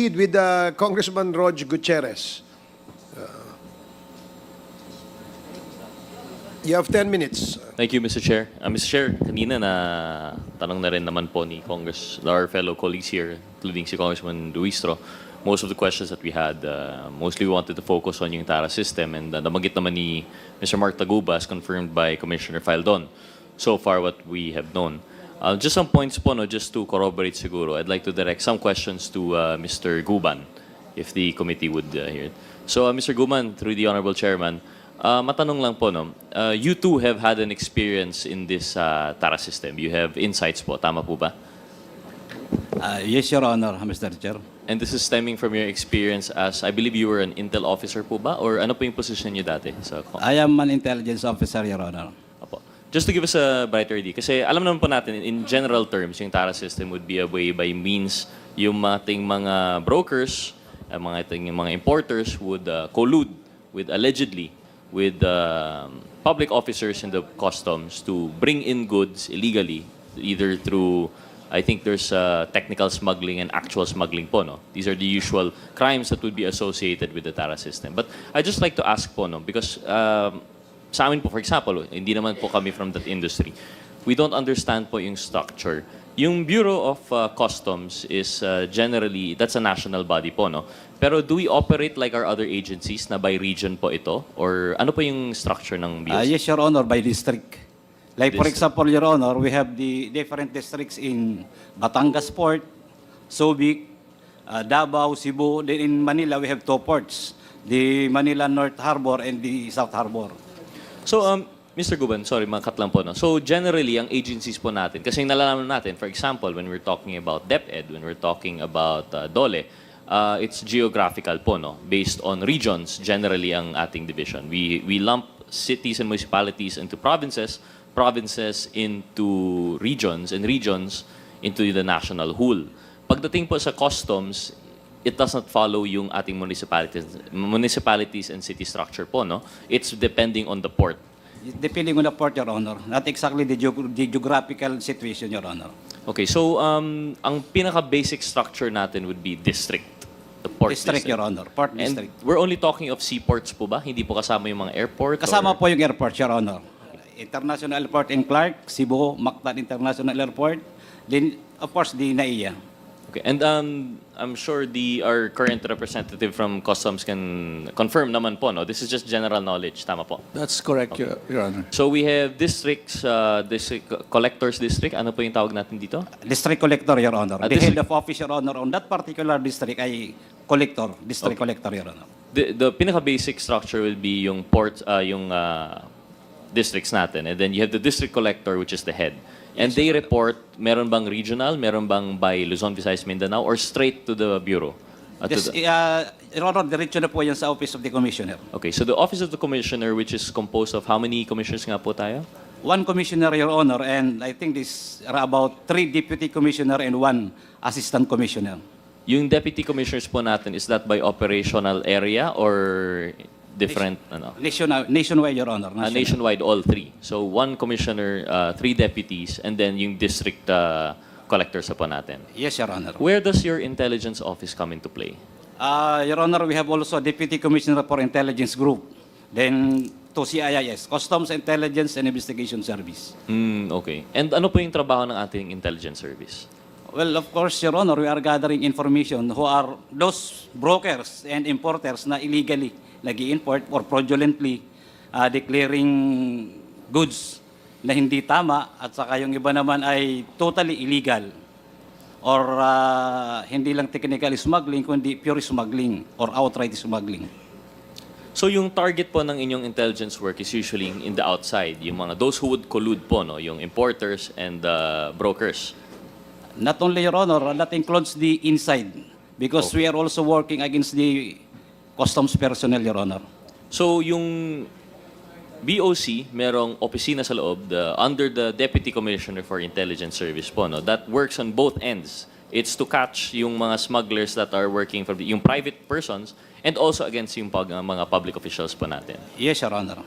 With Congressman Rodge Gutierrez. You have 10 minutes. Thank you, Mr. Chair. Mr. Chair, kanina na tanong na rin naman po ni our fellow colleagues here, including si Congressman Luistro. Most of the questions that we had, mostly we wanted to focus on yung TARA system, and nabanggit naman ni Mr. Mark Taguba, as confirmed by Commissioner Faeldon, so far what we have known. Just some points po, no, just to corroborate siguro, I'd like to direct some questions to Mr. Guban, if the committee would hear it. So, Mr. Guban, through the Honorable Chairman, matanong lang po, no, you too have had an experience in this TARA system. You have insights po, tama po ba? Yes, Your Honor, Mr. Chair. And this is stemming from your experience as, I believe you were an intel officer po ba? Or ano po yung position niyo dati? I am an intelligence officer, Your Honor. Opo. Just to give us a brighter idea, kasi alam naman po natin, in general terms, yung TARA system would be a way by means yung ating mga brokers, mga importers would collude with allegedly with public officers in the customs to bring in goods illegally, either through, I think there's technical smuggling and actual smuggling po, no? These are the usual crimes that would be associated with the TARA system. But I'd just like to ask po, no, because sa amin po, for example, hindi naman po kami from that industry. We don't understand po yung structure. Yung Bureau of Customs is generally, that's a national body po, no? Pero do we operate like our other agencies na by region po ito? Or ano po yung structure ng BOC? Yes, Your Honor, by district. Like, for District. example, Your Honor, we have the different districts in Batangas Port, Subic, Davao, Cebu. Then in Manila, we have two ports, the Manila North Harbor and the South Harbor. So, Mr. Guban, sorry, makat lang po. No? So, generally, ang agencies po natin, kasi nalalaman natin, for example, when we're talking about DepEd, when we're talking about DOLE, it's geographical po, no? Based on regions, generally, ang ating division. We lump cities and municipalities into provinces, provinces into regions, and regions into the national whole. Pagdating po sa customs, it does not follow yung ating municipalities and city structure po, no? It's depending on the port. Depending on the port, Your Honor. Not exactly the geographical situation, Your Honor. Okay, so ang pinaka-basic structure natin would be district. The port District, Your Honor. Port And district. we're only talking of seaports po ba? Hindi po kasama yung mga airport? Kasama or... po yung airport, Your Honor. International Airport in Clark, Cebu, Mactan International Airport. Then, of course, the NAIA. Okay, and I'm sure our current representative from Customs can confirm naman po, no? This is just general knowledge, tama po? That's correct, Okay. Your Honor. So we have districts, collectors district, ano po yung tawag natin dito? District Collector, Your Honor. The District- head of office, Your Honor, on that particular district ay collector, district collector, Your Honor. The pinaka-basic structure will be yung port, yung districts natin. And then you have the district collector, which is the head. And they report, meron bang regional, meron bang by Luzon, Visayas, Mindanao, or straight to the Bureau? Your Honor, diretso na po yan sa Office of the Commissioner. Okay, so the Office of the Commissioner, which is composed of how many commissioners nga po tayo? One commissioner, Your Honor, and I think this are about 3 deputy commissioner and 1 assistant commissioner. Yung deputy commissioners po natin, is that by operational area or different? Nationwide, Your Honor. Nationwide, all 3. So 1 commissioner, 3 deputies, and then yung district collectors po natin. Yes, Your Honor. Where does your intelligence office come into play? Your Honor, we have also a Deputy Commissioner for Intelligence Group. Then, to CIIS, Customs Intelligence and Investigation Service. Okay. And ano po yung trabaho ng ating intelligence service? Well, of course, Your Honor, we are gathering information who are those brokers and importers na illegally nag-i-import or fraudulently declaring goods na hindi tama at saka yung iba naman ay totally illegal or hindi lang technical smuggling kundi pure smuggling or outright smuggling. So yung target po ng inyong intelligence work is usually in the outside, yung mga those who would collude po, no, yung importers and brokers. Not only, Your Honor, that includes the inside because we are also working against the customs personnel, Your Honor. So yung BOC, merong opisina sa loob under the Deputy Commissioner for Intelligence Service po, no, that works on both ends. It's to catch yung mga smugglers that are working for yung private persons and also against yung mga public officials po natin. Yes, Your Honor.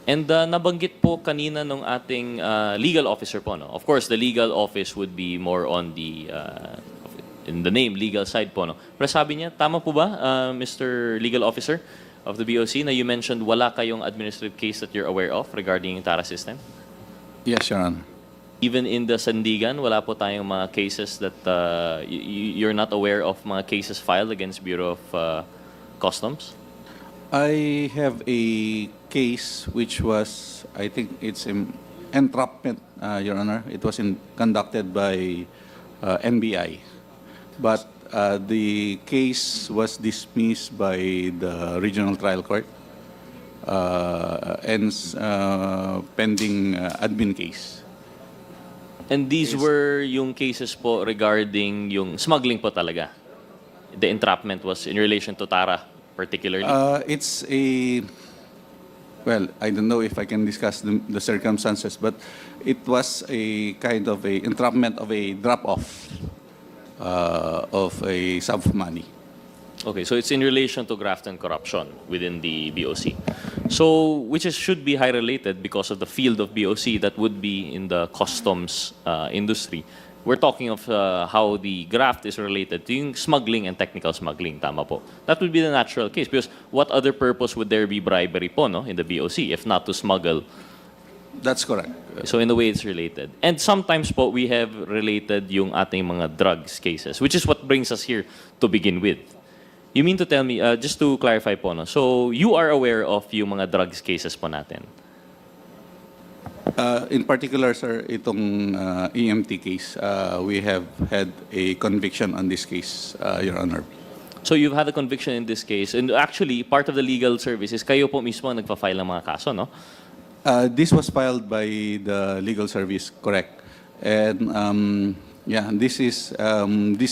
And nabanggit po kanina nung ating legal officer po, no? Of course, the legal office would be more on the in the name, legal side po, no? Pero sabi niya, tama po ba, Mr. Legal Officer of the BOC, na you mentioned wala kayong administrative case that you're aware of regarding yung TARA system? Yes, Your Honor. Even in the Sandigan, wala po tayong mga cases that you're not aware of, mga cases filed against Bureau of Customs? I have a case which was, I think it's entrapment, Your Honor. It was conducted by NBI. But the case was dismissed by the regional trial court and pending admin case. And these were yung cases po regarding yung smuggling po talaga? The entrapment was in relation to TARA particularly? It's a, well, I don't know if I can discuss the circumstances, but it was a kind of a entrapment of a drop-off of a sum of money. Okay, so it's in relation to graft and corruption within the BOC. So, which should be high related because of the field of BOC that would be in the customs industry. We're talking of how the graft is related to yung smuggling and technical smuggling, tama po. That would be the natural case because what other purpose would there be bribery po, no, in the BOC if not to smuggle? That's correct. So in a way, it's related. And sometimes po, we have related yung ating mga drugs cases, which is what brings us here to begin with. You mean to tell me, just to clarify po, no? So you are aware of yung mga drugs cases po natin? In particular, sir, itong EMT case, we have had a conviction on this case, Your Honor. So you've had a conviction in this case. And actually, part of the legal service is kayo po mismo ang nagpa-file ng mga kaso, no? This was filed by the legal service, correct. And yeah, this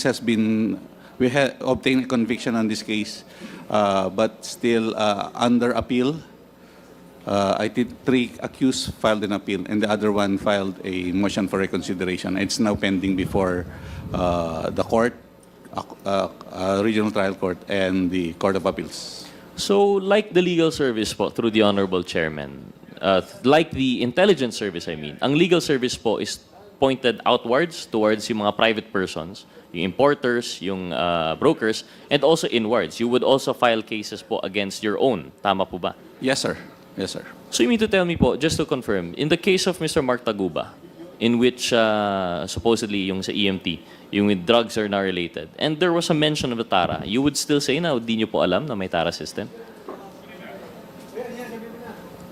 has been, we have obtained a conviction on this case, but still under appeal. I think 3 accused filed an appeal, and the other one filed a motion for reconsideration. It's now pending before the court, regional trial court, and the Court of Appeals. So like the legal service po, through the Honorable Chairman, like the intelligence service, I mean, ang legal service po is pointed outwards towards yung mga private persons, yung importers, yung brokers, and also inwards. You would also file cases po against your own. Tama po ba? Yes, sir. Yes, sir. So you mean to tell me po, just to confirm, in the case of Mr. Mark Taguba, in which supposedly yung sa EMT, yung with drugs are now related, and there was a mention of the TARA, you would still say na di nyo po alam na may TARA system?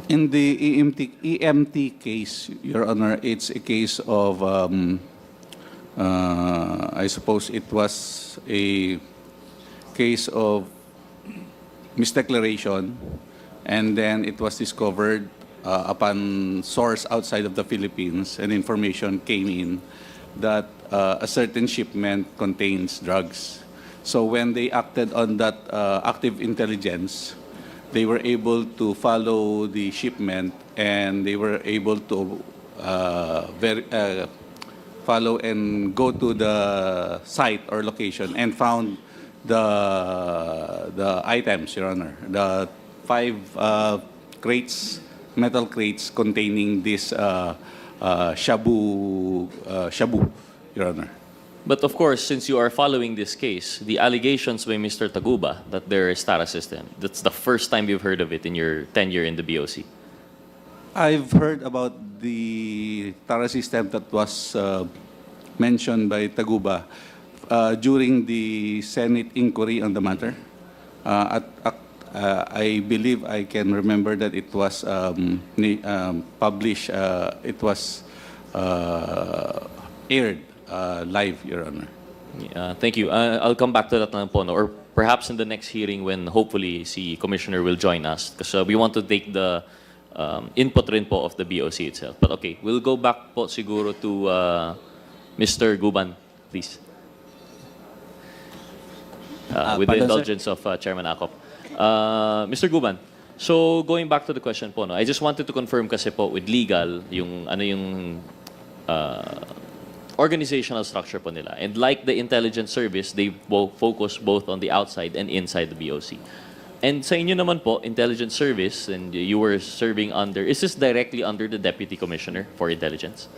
In the EMT case, Your Honor, it's a case of, I suppose it was a case of misdeclaration, and then it was discovered upon source outside of the Philippines, and information came in that a certain shipment contains drugs. So when they acted on that active intelligence, they were able to follow the shipment, and they were able to follow and go to the site or location and found the items, Your Honor. The 5 crates, metal crates containing this shabu, Your Honor. But of course, since you are following this case, the allegations by Mr. Taguba that there is TARA system, that's the first time you've heard of it in your tenure in the BOC. I've heard about the TARA system that was mentioned by Taguba during the Senate inquiry on the matter. I believe I can remember that it was published, it was aired live, Your Honor. Thank you. I'll come back to that na po, no? Or perhaps in the next hearing when hopefully si Commissioner will join us because we want to take the input rin po of the BOC itself. But okay, we'll go back po siguro to Mr. Guban, please. With the indulgence of Chairman Acop. Mr. Guban, so going back to the question po, no, I just wanted to confirm kasi po with legal, yung ano yung organizational structure po nila. And like the intelligence service, they focus both on the outside and inside the BOC. And sa inyo naman po, intelligence service, and you were serving under, is this directly under the Deputy Commissioner for Intelligence?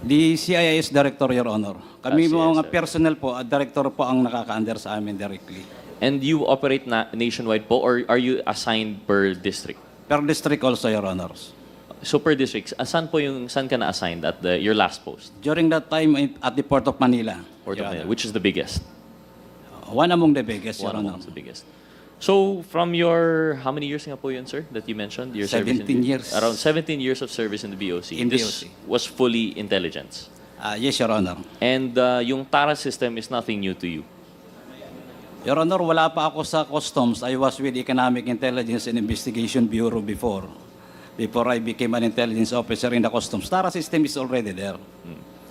The CIS Director, Your Honor. Kami CIS mga Director. personnel po, Director po ang nakaka-under sa amin directly. And you operate nationwide po or are you assigned per district? Per district also, Your Honors. So per district, saan ka na-assigned at your last post? During that time at the Port of Manila. Port of Your Manila, Honor. which is the biggest? One among the biggest, Your One Honor. amongst the biggest. So from your, how many years nga po yun, sir, that you mentioned? Your service 17 years. Around 17 years of service in the BOC. In This BOC. was fully intelligence. Yes, Your Honor. And yung TARA system is nothing new to you. Your Honor, wala pa ako sa Customs. I was with Economic Intelligence and Investigation Bureau before I became an intelligence officer in the Customs. TARA system is already there.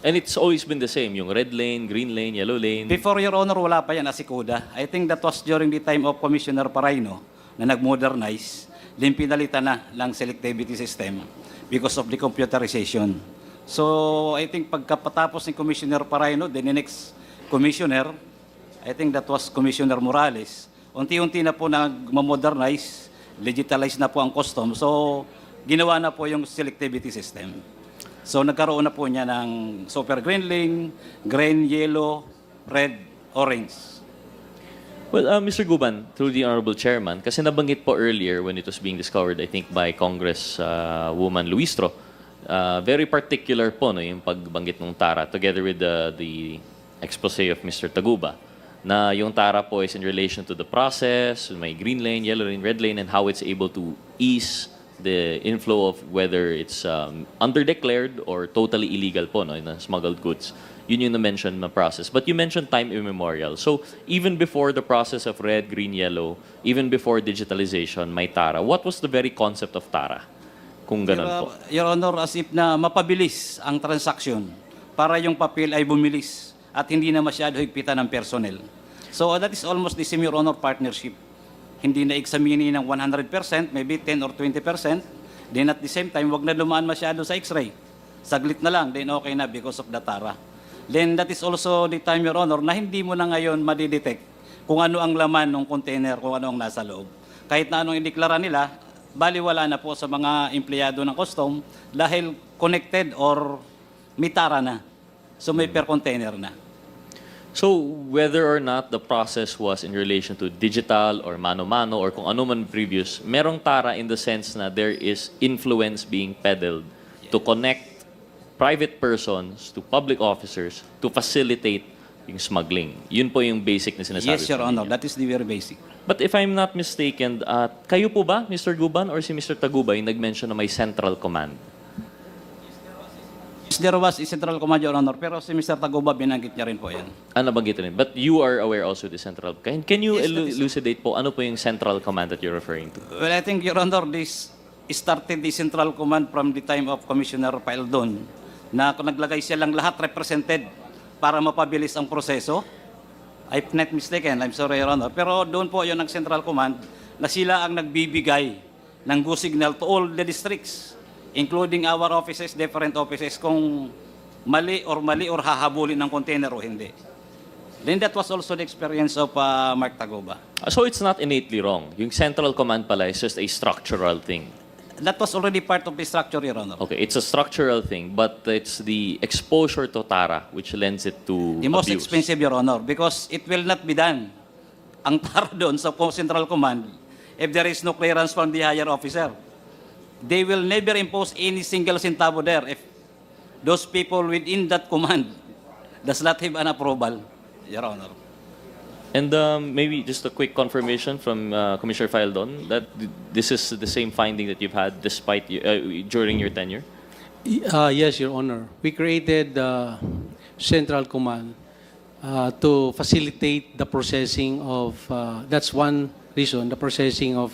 And it's always been the same, yung red lane, green lane, yellow lane. Before, Your Honor, wala pa yan, asikuda. I think that was during the time of Commissioner Paraino na nag-modernize. Then pinalitan na lang selectivity system because of the computerization. So, I think pagkapatapos ni Commissioner Paraino, then the next commissioner, I think that was Commissioner Morales. Unti-unti na po nag-modernize, digitalize na po ang custom. So, ginawa na po yung selectivity system. So, nagkaroon na po niya ng super green lane, green, yellow, red, orange. Well, Mr. Guban, through the Honorable Chairman, kasi nabanggit po earlier when it was being discovered, I think, by Congress woman Luistro, very particular po no, yung pagbanggit ng TARA together with the expose of Mr. Taguba na yung TARA po is in relation to the process, may green lane, yellow lane, red lane, and how it's able to ease the inflow of whether it's underdeclared or totally illegal po, no, in smuggled goods. Yun yung na-mention na process. But you mentioned time immemorial. So even before the process of red, green, yellow, even before digitalization, may TARA. What was the very concept of TARA? Kung ganun po. Your Honor, as if na mapabilis ang transaction para yung papel ay bumilis at hindi na masyado higpitan ng personnel. So that is almost the same, Your Honor, partnership. Hindi na examine ng 100%, maybe 10 or 20%. Then at the same time, wag na lumaan masyado sa x-ray. Saglit na lang, then okay na because of the TARA. Then that is also the time, Your Honor, na hindi mo na ngayon madidetect kung ano ang laman ng container, kung ano ang nasa loob. Kahit na anong indeklara nila, baliwala na po sa mga empleyado ng custom dahil connected or may TARA na. So may per container na. So whether or not the process was in relation to digital or mano-mano or kung ano man previous, merong TARA in the sense na there is influence being peddled to connect private persons to public officers to facilitate yung smuggling. Yun po yung basic na sinasabi. Yes, Your po Honor, ninyo. that is the very basic. But if I'm not mistaken, kayo po ba, Mr. Guban, or si Mr. Taguba, yung nag-mention na may central command? There was a central command, Your Honor, pero si Mr. Taguba, binanggit niya rin po yan. Nabanggit rin. But you are aware also of the central. Can you Yes, that is- elucidate po, ano po yung central command that you're referring to? Well, I think, Your Honor, this started the central command from the time of Commissioner Faeldon na kung naglagay siya lang lahat represented para mapabilis ang proseso. I'm not mistaken, I'm sorry, Your Honor. Pero doon po yun ang central command na sila ang nagbibigay ng go signal to all the districts, including our offices, different offices, kung mali or hahabulin ng container o hindi. Then that was also the experience of Mark Taguba. So it's not innately wrong. Yung central command pala is just a structural thing. That was already part of the structure, Your Honor. Okay, it's a structural thing, but it's the exposure to TARA which lends it to The most abuse. expensive, Your Honor, because it will not be done. Ang TARA doon sa Central Command, if there is no clearance from the higher officer, they will never impose any single centavo there if those people within that command does not have an approval, Your Honor. And maybe just a quick confirmation from Commissioner Faeldon that this is the same finding that you've had despite during your tenure? Yes, Your Honor. We created the Central Command to facilitate the processing of, that's one reason, the processing of,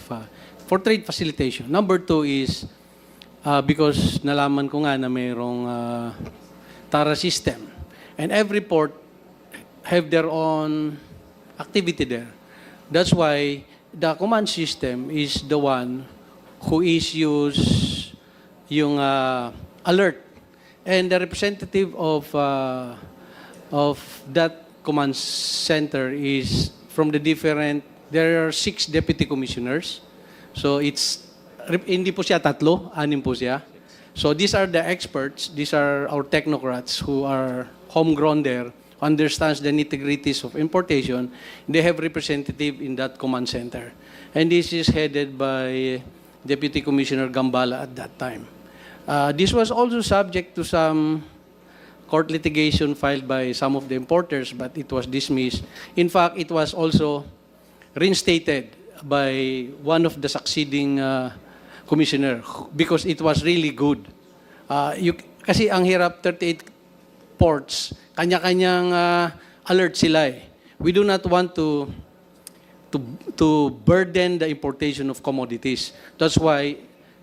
for trade facilitation. Number two is, because nalaman ko nga na mayroong TARA system. And every port have their own activity there. That's why the command system is the one who issues yung alert, and the representative of that command center is from the different. There are 6 deputy commissioners, so it's hindi po siya 3, 6 po siya. So these are the experts, these are our technocrats who are homegrown there, understands the nitty-gritties of importation. They have representative in that command center. And this is headed by Deputy Commissioner Gambala at that time. This was also subject to some court litigation filed by some of the importers, but it was dismissed. In fact, it was also reinstated by one of the succeeding commissioner because it was really good. Kasi ang hirap, 38 ports, kanya-kanyang alert sila eh. We do not want to burden the importation of commodities. That's why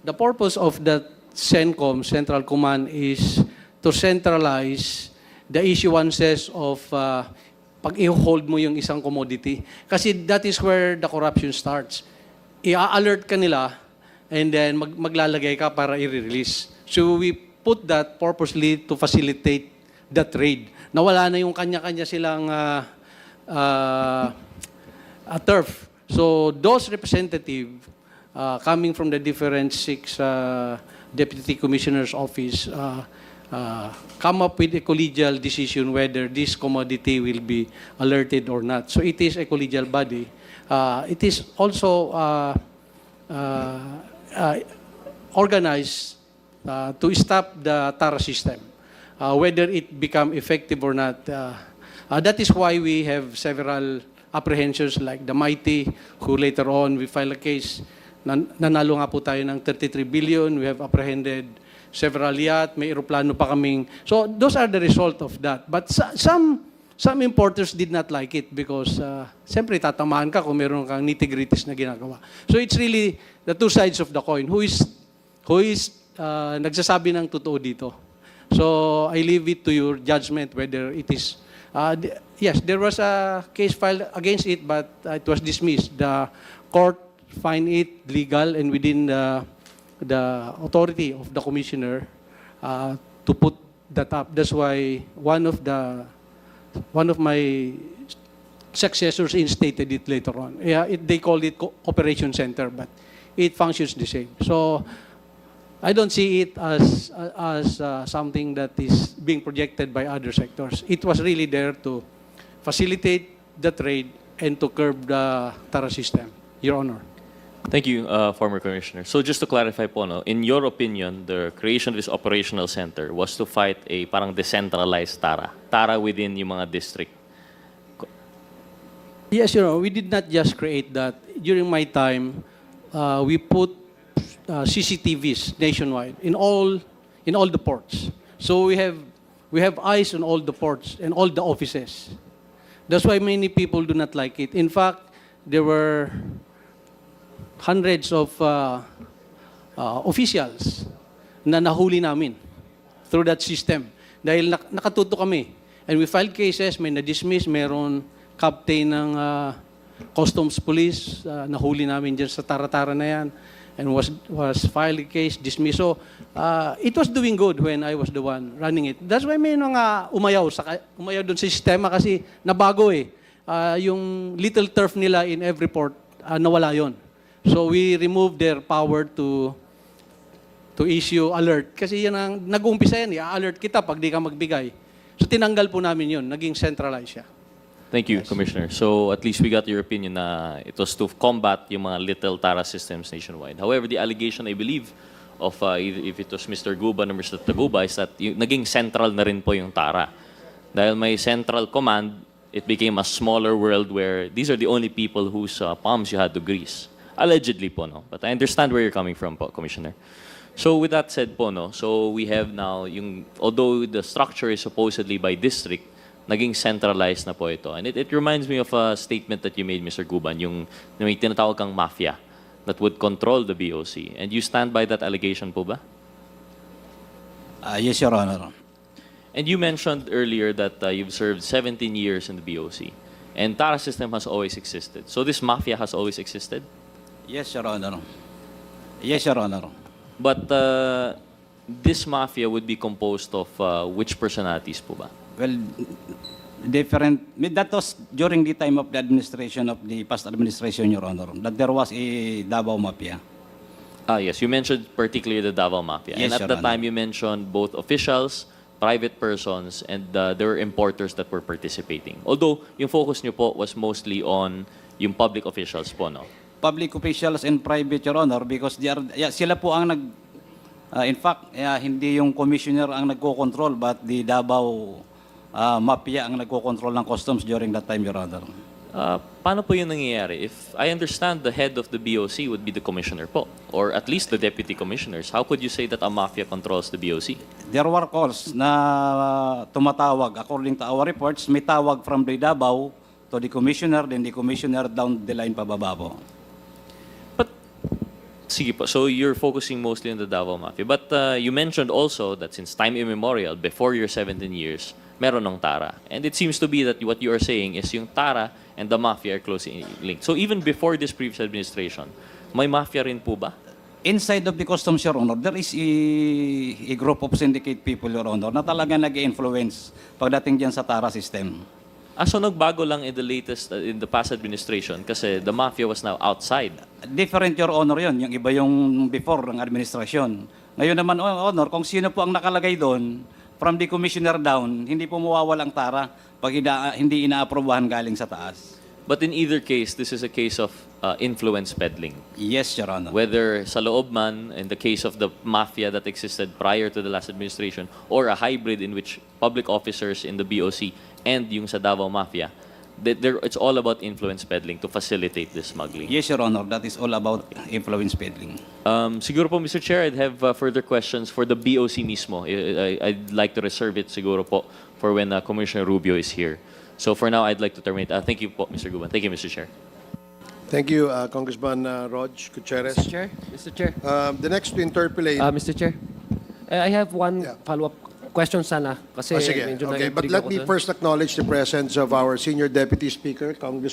the purpose of the CENTCOM, Central Command, is to centralize the issuances of pag i-hold mo yung isang commodity. Kasi that is where the corruption starts. I-alert ka nila and then maglalagay ka para i-release. So we put that purposely to facilitate the trade. Nawala na yung kanya-kanya silang turf. So those representatives coming from the different 6 deputy commissioners' office come up with a collegial decision whether this commodity will be alerted or not. So it is a collegial body. It is also organized to stop the TARA system, whether it become effective or not. That is why we have several apprehensions like the Mighty, who later on we file a case. Nanalo nga po tayo ng 33 billion. We have apprehended several yacht, may aeroplano pa kaming. So those are the result of that. But some importers did not like it because siyempre tatamaan ka kung meron kang nitty-gritties na ginagawa. So it's really the two sides of the coin. Who is nagsasabi ng totoo dito? So I leave it to your judgment whether it is yes, there was a case filed against it, but it was dismissed. The court find it legal and within the authority of the commissioner to put that up. That's why one of my successors instated it later on. Yeah, they called it operation center, but it functions the same. So I don't see it as something that is being projected by other sectors. It was really there to facilitate the trade and to curb the TARA system, Your Honor. Thank you, former Commissioner. So just to clarify po, no, in your opinion, the creation of this operational center was to fight a parang decentralized TARA within yung mga district. Yes, Your Honor, we did not just create that. During my time, we put CCTVs nationwide in all the ports. So we have eyes on all the ports and all the offices. That's why many people do not like it. In fact, there were hundreds of officials na nahuli namin through that system. Dahil nakatuto kami. And we filed cases, may na-dismiss, meron captain ng customs police, nahuli namin dyan sa tara-tara na yan. And was filed a case, dismissed. So, it was doing good when I was the one running it. That's why may mga umayaw doon sa sistema kasi nabago eh. Yung little turf nila in every port, nawala yon. So we removed their power to issue alert. Kasi yan ang nag-uumpisa yan, i-alert kita pag di ka magbigay. So tinanggal po namin yun, naging centralized siya. Thank you, Commissioner. So at least we got your opinion na it was to combat yung mga little TARA systems nationwide. However, the allegation, I believe, of if it was Mr. Guban or Mr. Taguba is that naging central na rin po yung TARA. Dahil may central command, it became a smaller world where these are the only people whose palms you had to grease. Allegedly po, no? But I understand where you're coming from po, Commissioner. So with that said po, no? So we have now, although the structure is supposedly by district, naging centralized na po ito. And it reminds me of a statement that you made, Mr. Guban, yung may tinatawag kang mafia that would control the BOC. And you stand by that allegation po ba? Yes, Your Honor. And you mentioned earlier that you've served 17 years in the BOC. And TARA system has always existed. So this mafia has always existed? Yes, Your Honor. Yes, Your Honor. But this mafia would be composed of which personalities po ba? Well, different. That was during the time of the administration of the past administration, Your Honor, that there was a Davao Mafia. Yes, you mentioned particularly the Davao Mafia. Yes, and at Your the Honor. time, you mentioned both officials, private persons, and there were importers that were participating. Although, yung focus nyo po was mostly on yung public officials po, no? Public officials and private, Your Honor, because they are, sila po ang in fact, hindi yung commissioner ang nagko-control, but the Davao Mafia ang nagko-control ng customs during that time, Your Honor. Paano po yun nangyayari? If I understand the head of the BOC would be the commissioner po, or at least the deputy commissioners, how could you say that a mafia controls the BOC? There were calls na tumatawag. According to our reports, may tawag from the Davao to the commissioner, then the commissioner down the line pababa po. But, sige po, so you're focusing mostly on the Davao Mafia. But you mentioned also that since time immemorial, before your 17 years, meron ng Tara. And it seems to be that what you are saying is yung Tara and the Mafia are closely linked. So even before this previous administration, may Mafia rin po ba? Inside of the customs, Your Honor, there is a group of syndicate people, Your Honor, na talaga nag-influence pagdating dyan sa Tara system. So nagbago lang in the latest, in the past administration kasi the Mafia was now outside. Different, Your Honor, yun. Yung iba yung before ng administration. Ngayon naman, Your Honor, kung sino po ang nakalagay doon, from the commissioner down, hindi po mawawalang Tara pag hindi inaaprobahan galing sa taas. But in either case, this is a case of influence peddling. Yes, Your Honor. Whether sa loob man, in the case of the mafia that existed prior to the last administration, or a hybrid in which public officers in the BOC and yung sa Davao Mafia, it's all about influence peddling to facilitate the smuggling. Yes, Your Honor. That is all about influence peddling. Siguro po, Mr. Chair, I'd have further questions for the BOC mismo. I'd like to reserve it siguro po for when Commissioner Rubio is here. So for now, I'd like to terminate. Thank you po, Mr. Guban. Thank you, Mr. Chair. Thank you, Congressman Rodge Gutierrez. Mr. Chair. The next to interpolate. Mr. Chair. I have one Yeah. follow-up question sana kasi Sige. medyo Okay, but na-intrigue let ako me dun. first acknowledge the presence of our Senior Deputy Speaker, Congressman